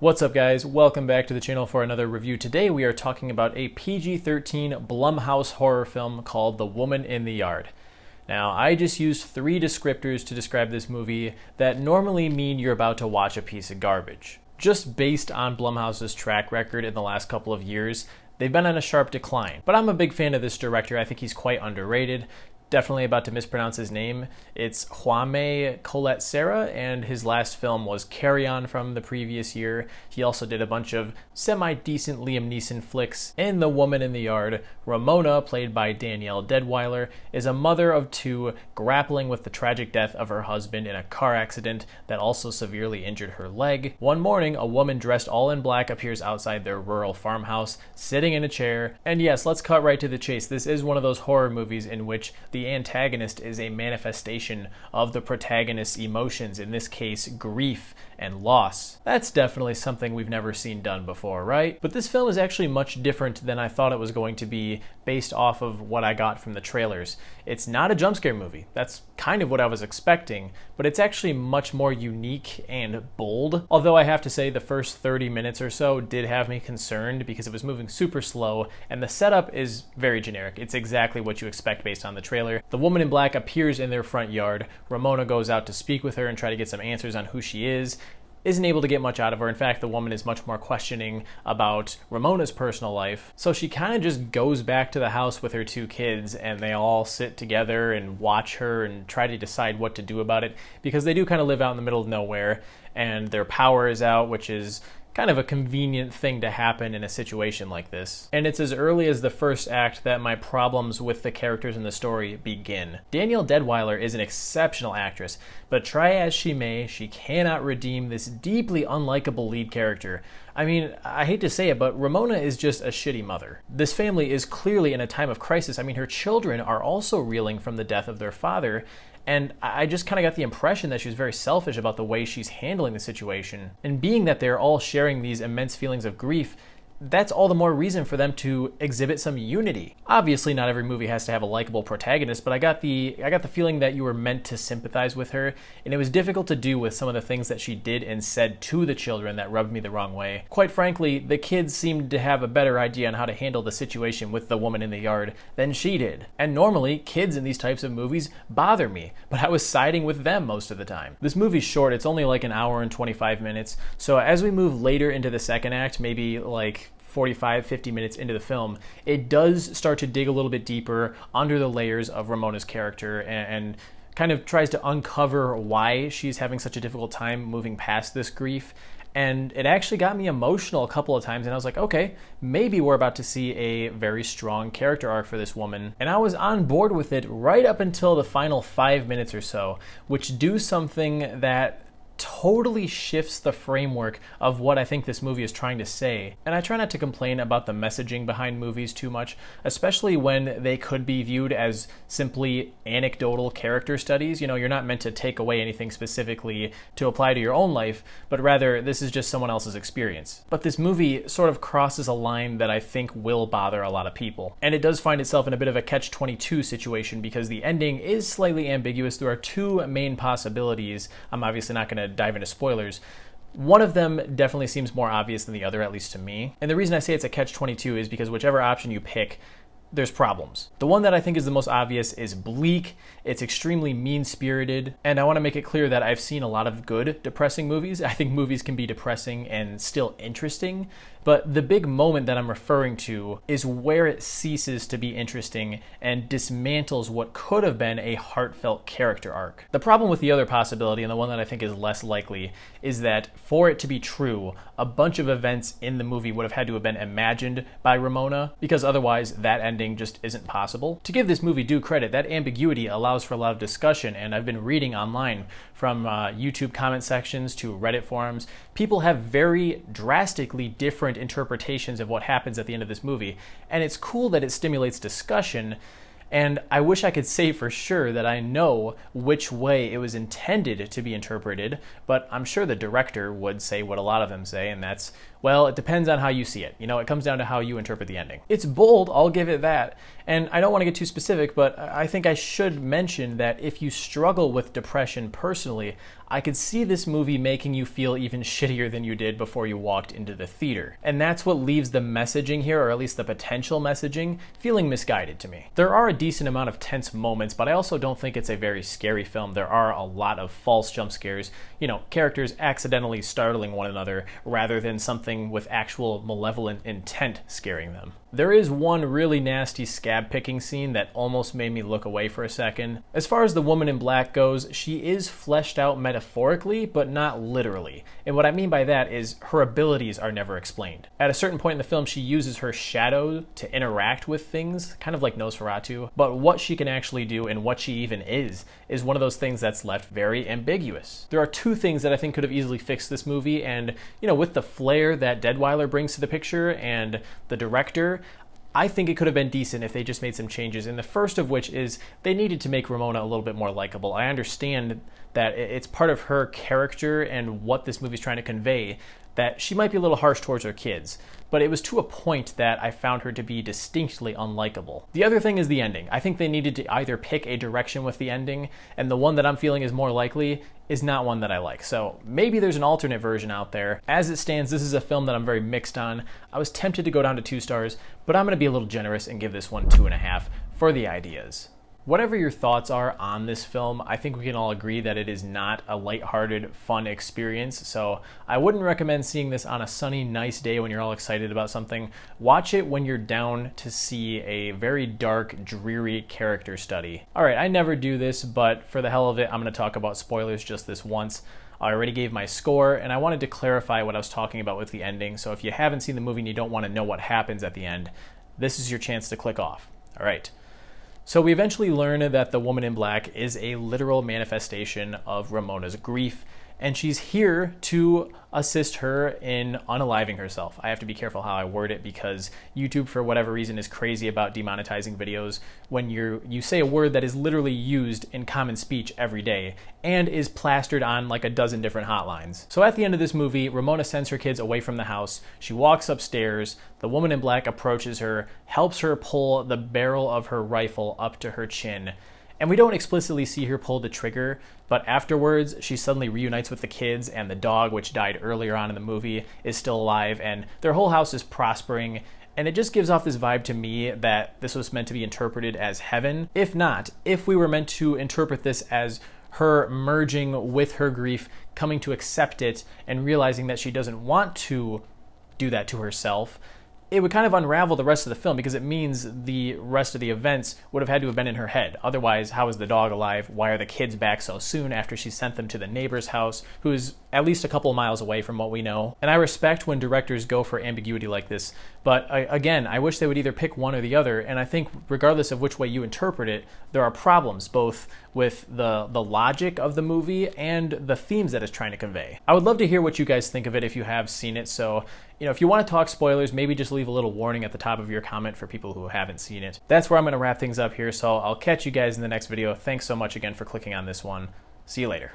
What's up, guys? Welcome back to the channel for another review. Today we are talking about a PG-13 Blumhouse horror film called The Woman in the Yard. Now, I just used three descriptors to describe this movie that normally mean you're about to watch a piece of garbage. Just based on Blumhouse's track record in the last couple of years, they've been on a sharp decline. But I'm a big fan of this director. I think he's quite underrated. Definitely about to mispronounce his name. It's Collet-Serra, and his last film was Carry On from the previous year. He also did a bunch of semi-decent Liam Neeson flicks. In The Woman in the Yard, Ramona, played by Danielle Deadwyler, is a mother of two grappling with the tragic death of her husband in a car accident that also severely injured her leg. One morning, a woman dressed all in black appears outside their rural farmhouse, sitting in a chair. And yes, let's cut right to the chase. This is one of those horror movies in which the antagonist is a manifestation of the protagonist's emotions, in this case, grief and loss. That's definitely something we've never seen done before, right? But this film is actually much different than I thought it was going to be based off of what I got from the trailers. It's not a jump scare movie. That's kind of what I was expecting, but it's actually much more unique and bold. Although I have to say the first 30 minutes or so did have me concerned because it was moving super slow and the setup is very generic. It's exactly what you expect based on the trailer. The woman in black appears in their front yard. Ramona goes out to speak with her and try to get some answers on who she is. Isn't able to get much out of her. In fact, the woman is much more questioning about Ramona's personal life. So she kind of just goes back to the house with her two kids, and they all sit together and watch her and try to decide what to do about it, because they do kind of live out in the middle of nowhere, and their power is out, which is kind of a convenient thing to happen in a situation like this. And it's as early as the first act that my problems with the characters in the story begin. Danielle Deadwyler is an exceptional actress, but try as she may, she cannot redeem this deeply unlikable lead character. I mean, I hate to say it, but Ramona is just a shitty mother. This family is clearly in a time of crisis. I mean, her children are also reeling from the death of their father, and I just kind of got the impression that she was very selfish about the way she's handling the situation. And being that they're all sharing these immense feelings of grief, that's all the more reason for them to exhibit some unity. Obviously, not every movie has to have a likable protagonist, but I got the feeling that you were meant to sympathize with her, and it was difficult to do with some of the things that she did and said to the children that rubbed me the wrong way. Quite frankly, the kids seemed to have a better idea on how to handle the situation with the woman in the yard than she did. And normally, kids in these types of movies bother me, but I was siding with them most of the time. This movie's short, it's only like an hour and 25 minutes, so as we move later into the second act, maybe like 45, 50 minutes into the film, it does start to dig a little bit deeper under the layers of Ramona's character and kind of tries to uncover why she's having such a difficult time moving past this grief. And it actually got me emotional a couple of times, and I was like, okay, maybe we're about to see a very strong character arc for this woman. And I was on board with it right up until the final 5 minutes or so, which do something that totally shifts the framework of what I think this movie is trying to say. And I try not to complain about the messaging behind movies too much, especially when they could be viewed as simply anecdotal character studies. You know, you're not meant to take away anything specifically to apply to your own life, but rather this is just someone else's experience. But this movie sort of crosses a line that I think will bother a lot of people. And it does find itself in a bit of a catch-22 situation because the ending is slightly ambiguous. There are two main possibilities. I'm obviously not going to dive into spoilers. One of them definitely seems more obvious than the other, at least to me. And the reason I say it's a catch-22 is because whichever option you pick, there's problems. The one that I think is the most obvious is bleak, it's extremely mean-spirited, and I want to make it clear that I've seen a lot of good, depressing movies. I think movies can be depressing and still interesting, but the big moment that I'm referring to is where it ceases to be interesting and dismantles what could have been a heartfelt character arc. The problem with the other possibility, and the one that I think is less likely, is that for it to be true, a bunch of events in the movie would have had to have been imagined by Ramona, because otherwise that ending just isn't possible. To give this movie due credit, that ambiguity allows for a lot of discussion, and I've been reading online from YouTube comment sections to Reddit forums. People have very drastically different interpretations of what happens at the end of this movie, and it's cool that it stimulates discussion. And I wish I could say for sure that I know which way it was intended to be interpreted, but I'm sure the director would say what a lot of them say, and that's, Well, it depends on how you see it. It comes down to how you interpret the ending. It's bold, I'll give it that. And I don't want to get too specific, but I think I should mention that if you struggle with depression personally, I could see this movie making you feel even shittier than you did before you walked into the theater. And that's what leaves the messaging here, or at least the potential messaging, feeling misguided to me. There are a decent amount of tense moments, but I also don't think it's a very scary film. There are a lot of false jump scares, characters accidentally startling one another rather than something with actual malevolent intent scaring them. There is one really nasty scab picking scene that almost made me look away for a second. As far as the woman in black goes, she is fleshed out metaphorically, but not literally. And what I mean by that is her abilities are never explained. At a certain point in the film, she uses her shadow to interact with things, kind of like Nosferatu, but what she can actually do and what she even is one of those things that's left very ambiguous. There are two things that I think could have easily fixed this movie, and with the flair that Deadweiler brings to the picture and the director, I think it could have been decent if they just made some changes, and the first of which is they needed to make Ramona a little bit more likable. I understand that it's part of her character and what this movie's trying to convey, that she might be a little harsh towards her kids, but it was to a point that I found her to be distinctly unlikable. The other thing is the ending. I think they needed to either pick a direction with the ending, and the one that I'm feeling is more likely is not one that I like. So maybe there's an alternate version out there. As it stands, this is a film that I'm very mixed on. I was tempted to go down to 2 stars, but I'm going to be a little generous and give this one 2.5 for the ideas. Whatever your thoughts are on this film, I think we can all agree that it is not a lighthearted, fun experience. So I wouldn't recommend seeing this on a sunny, nice day when you're all excited about something. Watch it when you're down to see a very dark, dreary character study. All right, I never do this, but for the hell of it, I'm going to talk about spoilers just this once. I already gave my score, and I wanted to clarify what I was talking about with the ending. So if you haven't seen the movie and you don't want to know what happens at the end, this is your chance to click off. All right. So we eventually learn that the woman in black is a literal manifestation of Ramona's grief, and she's here to assist her in unaliving herself. I have to be careful how I word it because YouTube, for whatever reason, is crazy about demonetizing videos when you say a word that is literally used in common speech every day and is plastered on like a dozen different hotlines. So at the end of this movie, Ramona sends her kids away from the house. She walks upstairs. The woman in black approaches her, helps her pull the barrel of her rifle up to her chin. And we don't explicitly see her pull the trigger, but afterwards, she suddenly reunites with the kids, and the dog, which died earlier on in the movie, is still alive, and their whole house is prospering. And it just gives off this vibe to me that this was meant to be interpreted as heaven. If not, if we were meant to interpret this as her merging with her grief, coming to accept it, and realizing that she doesn't want to do that to herself, it would kind of unravel the rest of the film because it means the rest of the events would have had to have been in her head. Otherwise, how is the dog alive? Why are the kids back so soon after she sent them to the neighbor's house, who is at least a couple of miles away from what we know? And I respect when directors go for ambiguity like this, but again, I wish they would either pick one or the other, and I think regardless of which way you interpret it, there are problems both with the logic of the movie and the themes that it's trying to convey. I would love to hear what you guys think of it if you have seen it, so if you want to talk spoilers, maybe just leave a little warning at the top of your comment for people who haven't seen it. That's where I'm going to wrap things up here, so I'll catch you guys in the next video. Thanks so much again for clicking on this one. See you later.